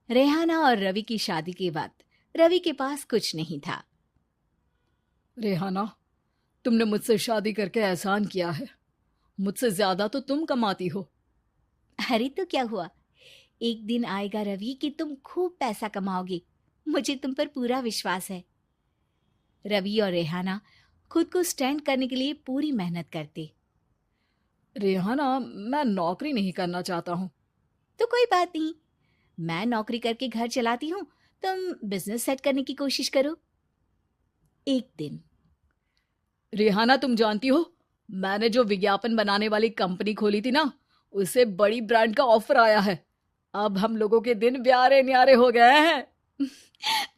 रेहाना और रवि की शादी के बाद रवि के पास कुछ नहीं था। रेहाना, तुमने मुझसे शादी करके एहसान किया है। मुझसे ज्यादा तो तुम कमाती हो। अरे तो क्या हुआ, एक दिन आएगा रवि कि तुम खूब पैसा कमाओगे। मुझे तुम पर पूरा विश्वास है। रवि और रेहाना खुद को स्टैंड करने के लिए पूरी मेहनत करते। रेहाना, मैं नौकरी नहीं करना चाहता हूँ। तो कोई बात नहीं, मैं नौकरी करके घर चलाती हूँ, तुम बिजनेस सेट करने की कोशिश करो। एक दिन। रेहाना, तुम जानती हो, मैंने जो विज्ञापन बनाने वाली कंपनी खोली थी ना, उसे बड़ी ब्रांड का ऑफर आया है। अब हम लोगों के दिन ब्यारे न्यारे हो गए हैं।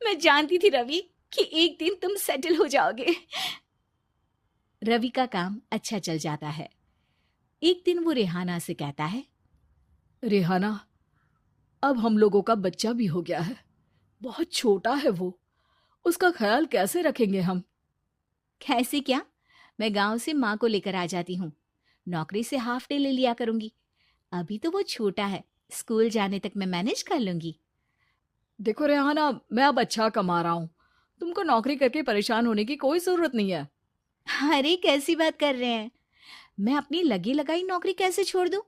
मैं जानती थी रवि कि एक दिन तुम सेटल हो जाओगे। रवि का काम अच्छा चल जाता है। एक दिन वो रेहाना से कहता है, रेहाना, अब हम लोगों का बच्चा भी हो गया है। बहुत छोटा है वो। उसका ख्याल कैसे रखेंगे हम? कैसे क्या, मैं गांव से माँ को लेकर आ जाती हूँ। नौकरी से हाफ डे ले लिया करूंगी। अभी तो वो छोटा है, स्कूल जाने तक मैं मैनेज कर लूंगी। देखो रेहाना, मैं अब अच्छा कमा रहा हूँ। तुमको नौकरी करके परेशान होने की कोई जरूरत नहीं है। अरे कैसी बात कर रहे हैं, मैं अपनी लगी लगाई नौकरी कैसे छोड़ दूं?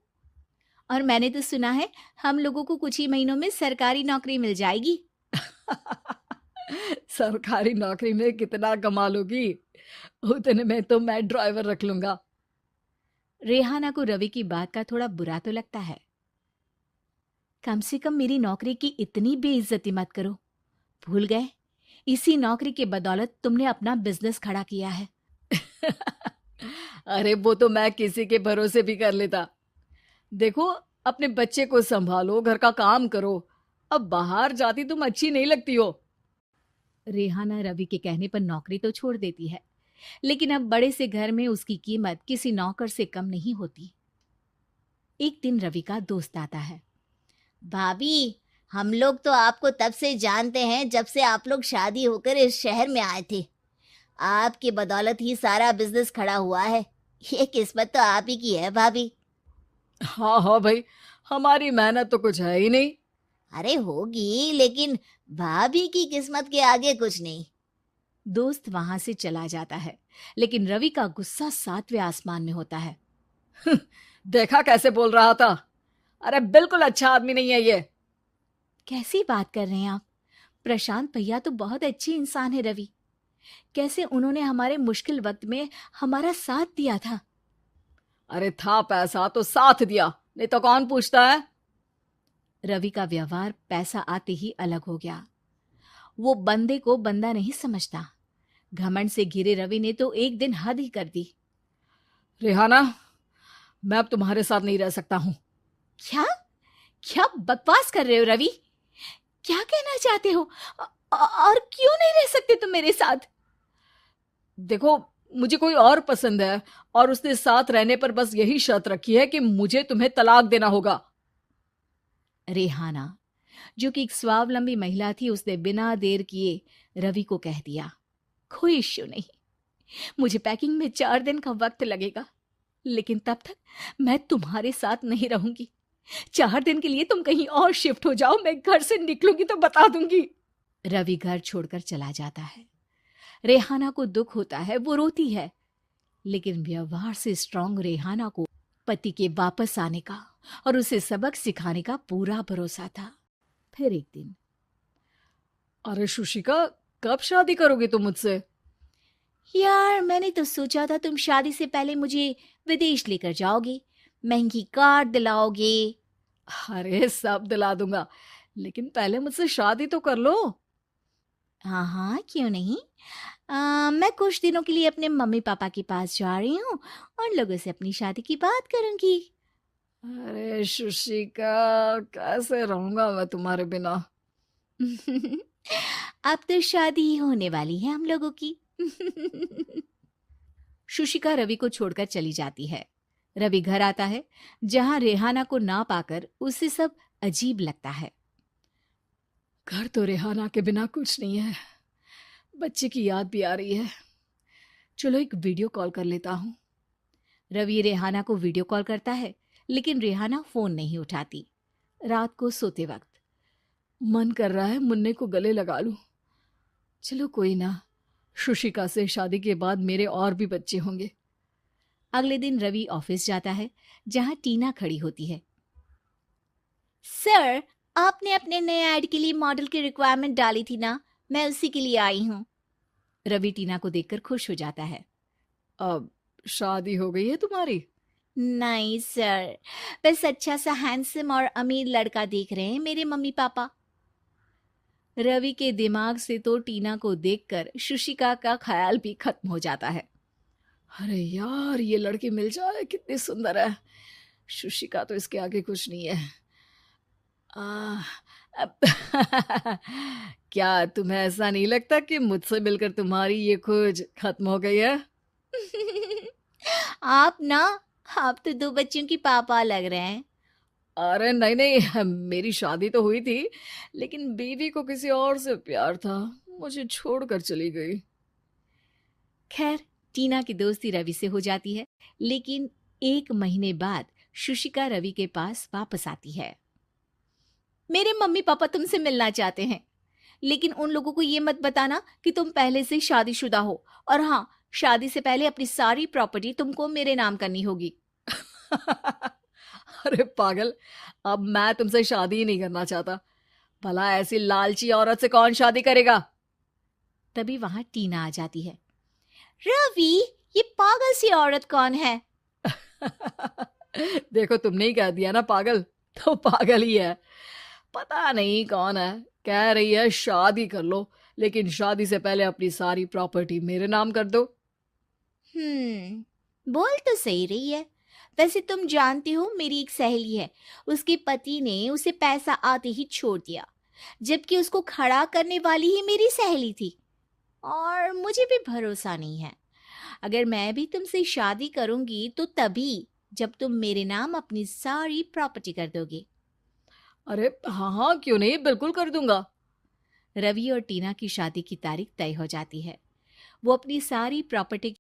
और मैंने तो सुना है हम लोगों को कुछ ही महीनों में सरकारी नौकरी मिल जाएगी। सरकारी नौकरी में कितना कमा लोगी? उतने में तो मैं ड्राइवर रख लूंगा। रेहाना को रवि की बात का थोड़ा बुरा तो लगता है। कम से कम मेरी नौकरी की इतनी बेइज्जती मत करो। भूल गए, इसी नौकरी के बदौलत तुमने अपना बिजनेस खड़ा किया है। अरे वो तो मैं किसी के भरोसे भी कर लेता। देखो, अपने बच्चे को संभालो, घर का काम करो। अब बाहर जाती तुम अच्छी नहीं लगती हो। रेहाना रवि के कहने पर नौकरी तो छोड़ देती है, लेकिन अब बड़े से घर में उसकी कीमत किसी नौकर से कम नहीं होती। एक दिन रवि का दोस्त आता है। भाभी, हम लोग तो आपको तब से जानते हैं जब से आप लोग शादी होकर इस शहर में आए थे। आपकी बदौलत ही सारा बिजनेस खड़ा हुआ है। ये किस्मत तो आप ही की है भाभी। हाँ हाँ भाई, हमारी मेहनत तो कुछ है ही नहीं। अरे होगी, लेकिन भाभी की किस्मत के आगे कुछ नहीं। दोस्त वहां से चला जाता है, लेकिन रवि का गुस्सा सातवें आसमान में होता है। देखा कैसे बोल रहा था? अरे बिल्कुल अच्छा आदमी नहीं है ये। कैसी बात कर रहे हैं आप? प्रशांत भैया तो बहुत अच्छे इंसान है रवि। कैसे उन्होंने हमारे मुश्किल वक्त में हमारा साथ दिया था। अरे था पैसा तो साथ दिया, नहीं तो कौन पूछता है? रवि का व्यवहार पैसा आते ही अलग हो गया। वो बंदे को बंदा नहीं समझता। घमंड से घिरे रवि ने तो एक दिन हद ही कर दी। रेहाना, मैं अब तुम्हारे साथ नहीं रह सकता हूँ। क्या? क्या बकवास कर रहे हो रवि? क्या कहना चाहते हो? और क्यों नहीं रह सकते तुम मेरे साथ? देखो, मुझे कोई और पसंद है, और उसने साथ रहने पर बस यही शर्त रखी है कि मुझे तुम्हें तलाक देना होगा। रेहाना, जो कि एक स्वावलंबी महिला थी, उसने बिना देर किए रवि को कह दिया, कोई इश्यू नहीं, मुझे पैकिंग में 4 दिन का वक्त लगेगा, लेकिन तब तक मैं तुम्हारे साथ नहीं रहूंगी। 4 दिन के लिए तुम कहीं और शिफ्ट हो जाओ, मैं घर से निकलूंगी तो बता दूंगी। रवि घर छोड़कर चला जाता है। रेहाना को दुख होता है, वो रोती है, लेकिन व्यवहार से स्ट्रांग रेहाना को पति के वापस आने का और उसे सबक सिखाने का पूरा भरोसा था। फिर एक दिन, अरे शुशिका, कब शादी करोगी तुम मुझसे? यार मैंने तो सोचा था तुम शादी से पहले मुझे विदेश लेकर जाओगे, महंगी कार दिलाओगे। अरे सब दिला दूंगा, लेकिन पहले मुझसे शादी तो कर लो। हाँ हाँ, क्यों नहीं। मैं कुछ दिनों के लिए अपने मम्मी पापा के पास जा रही हूँ और लोगों से अपनी शादी की बात करूंगी। अरे शुशिका, कैसे रहूंगा मैं तुम्हारे बिना? अब तो शादी ही होने वाली है हम लोगों की। शुशिका रवि को छोड़कर चली जाती है। रवि घर आता है, जहां रेहाना को ना पाकर उसे सब अजीब लगता है। घर तो रेहाना के बिना कुछ नहीं है। बच्चे की याद भी आ रही है। चलो एक वीडियो कॉल कर लेता हूँ। रवि रेहाना को वीडियो कॉल करता है, लेकिन रेहाना फोन नहीं उठाती। रात को सोते वक्त मन कर रहा है मुन्ने को गले लगा लूं। चलो कोई ना, शुशिका से शादी के बाद मेरे और भी बच्चे होंगे। अगले दिन रवि ऑफिस जाता है, जहां टीना खड़ी होती है। सर, आपने अपने नए ऐड के लिए मॉडल की रिक्वायरमेंट डाली थी ना, मैं उसी के लिए आई हूँ। रवि टीना को देखकर खुश हो जाता है। अब शादी हो गई है तुम्हारी? नहीं सर, बस अच्छा सा हैंडसम और अमीर लड़का देख रहे हैं मेरे मम्मी पापा। रवि के दिमाग से तो टीना को देखकर शुशिका का ख्याल भी खत्म हो जाता है। अरे यार, ये लड़की मिल जाए कितनी सुंदर है। शुशिका तो इसके आगे कुछ नहीं है। आ, अब क्या तुम्हें ऐसा नहीं लगता कि मुझसे मिलकर तुम्हारी ये खोज खत्म हो गई है? आप ना, आप तो 2 बच्चों की पापा लग रहे हैं। अरे नहीं नहीं, मेरी शादी तो हुई थी, लेकिन बीवी को किसी और से प्यार था, मुझे छोड़कर चली गई। खैर, टीना की दोस्ती रवि से हो जाती है, लेकिन 1 महीने बाद शुशिका रवि के पास वापस आती है। मेरे मम्मी पापा तुमसे मिलना चाहते हैं, लेकिन उन लोगों को ये मत बताना कि तुम पहले से शादीशुदा हो, और हाँ, शादी से पहले अपनी सारी प्रॉपर्टी तुमको मेरे नाम करनी होगी। अरे पागल, अब मैं तुमसे शादी ही नहीं करना चाहता। भला ऐसी लालची औरत से कौन शादी करेगा? तभी वहां टीना आ जाती है। रवि, ये पागल सी औरत कौन है? देखो, तुमने ही कह दिया ना पागल, तो पागल ही है। पता नहीं कौन है, कह रही है शादी कर लो, लेकिन शादी से पहले अपनी सारी प्रॉपर्टी मेरे नाम कर दो। बोल तो सही रही है। वैसे तुम जानती हो, मेरी एक सहेली है, उसके पति ने उसे पैसा आते ही छोड़ दिया, जबकि उसको खड़ा करने वाली ही मेरी सहेली थी। और मुझे भी भरोसा नहीं है। अगर मैं भी तुमसे शादी करूंगी तो तभी, जब तुम मेरे नाम अपनी सारी प्रॉपर्टी कर दोगे। अरे हाँ हाँ, क्यों नहीं, बिल्कुल कर दूंगा। रवि और टीना की शादी की तारीख तय हो जाती है। वो अपनी सारी प्रॉपर्टी